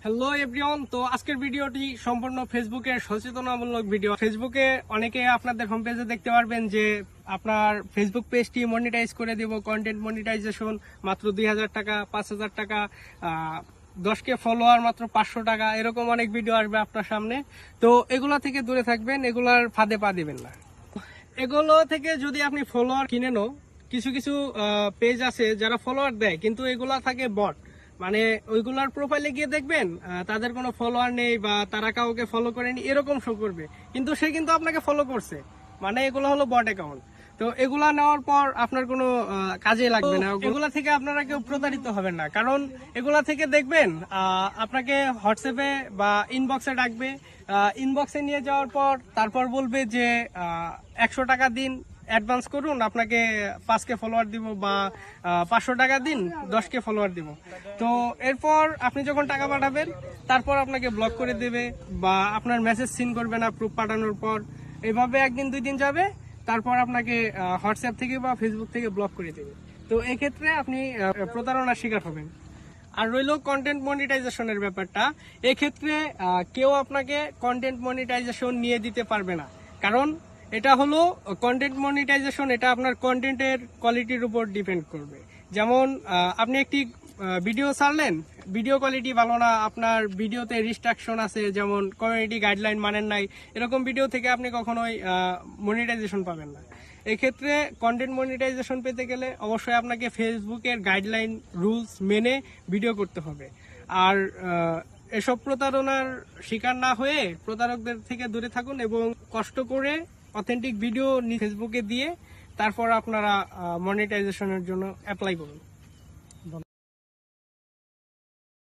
Hello everyone, তো আজকের ভিডিওটি সম্পূর্ণ ফেসবুকের সচেতনামূলক ভিডিও। ফেসবুকে অনেকে আপনাদের হোম পেজে দেখতে পারবেন যে আপনার ফেসবুক পেজটি মনিটাইজ করে দিব, কন্টেন্ট মনিটাইজেশন মাত্র 2000 টাকা, 5000 টাকা, 10K ফলোয়ার মাত্র 500 টাকা, এরকম অনেক ভিডিও আসবে আপনার সামনে। তো এগুলা থেকে দূরে থাকবেন, এগুলার ফাঁদে পা দিবেন না। এগুলো থেকে যদি আপনি ফলোয়ার কিনে নো, কিছু কিছু পেজ আছে যারা ফলোয়ার দেয় কিন্তু এগুলা থাকে বট, মানে ওইগুলার প্রোফাইলে গিয়ে দেখবেন তাদের কোনো ফলোয়ার নেই বা তারা কাউকে ফলো করেনি এরকম শো করবে, কিন্তু সে কিন্তু আপনাকে ফলো করছে, মানে এগুলো হলো বট অ্যাকাউন্ট। তো এগুলা নেওয়ার পর আপনার কোনো কাজে লাগবে না। এগুলা থেকে আপনারা কেউ প্রতারিত হবেন না, কারণ এগুলা থেকে দেখবেন আপনাকে হোয়াটসঅ্যাপে বা ইনবক্সে ডাকবে। ইনবক্সে নিয়ে যাওয়ার পর তারপর বলবে যে 100 টাকা দিন, অ্যাডভান্স করুন, আপনাকে 5K ফলোয়ার দিব, বা 500 টাকা দিন, 10K ফলোয়ার দিব। তো এরপর আপনি যখন টাকা পাঠাবেন তারপর আপনাকে ব্লক করে দেবে বা আপনার মেসেজ সিন করবে না প্রুফ পাঠানোর পর। এভাবে একদিন 2 দিন যাবে, তারপর আপনাকে হোয়াটসঅ্যাপ থেকে বা ফেসবুক থেকে ব্লক করে দেবে। তো এক্ষেত্রে আপনি প্রতারণার শিকার হবেন। আর রইল কন্টেন্ট মনিটাইজেশনের ব্যাপারটা, এক্ষেত্রে কেউ আপনাকে কন্টেন্ট মনিটাইজেশন নিয়ে দিতে পারবে না, কারণ এটা হলো কন্টেন্ট মনিটাইজেশন, এটা আপনার কন্টেন্টের কোয়ালিটির উপর ডিপেন্ড করবে। যেমন আপনি একটি ভিডিও ছাড়লেন, ভিডিও কোয়ালিটি ভালো না, আপনার ভিডিওতে রিস্ট্রাকশন আছে, যেমন কমিউনিটি গাইডলাইন মানেন নাই, এরকম ভিডিও থেকে আপনি কখনোই মনিটাইজেশন পাবেন না। এক্ষেত্রে কন্টেন্ট মনিটাইজেশন পেতে গেলে অবশ্যই আপনাকে ফেসবুকের গাইডলাইন রুলস মেনে ভিডিও করতে হবে। আর এসব প্রতারণার শিকার না হয়ে প্রতারকদের থেকে দূরে থাকুন এবং কষ্ট করে অথেন্টিক ভিডিও ফেসবুকে দিয়ে তারপর আপনারা মনিটাইজেশনের জন্য অ্যাপ্লাই করুন।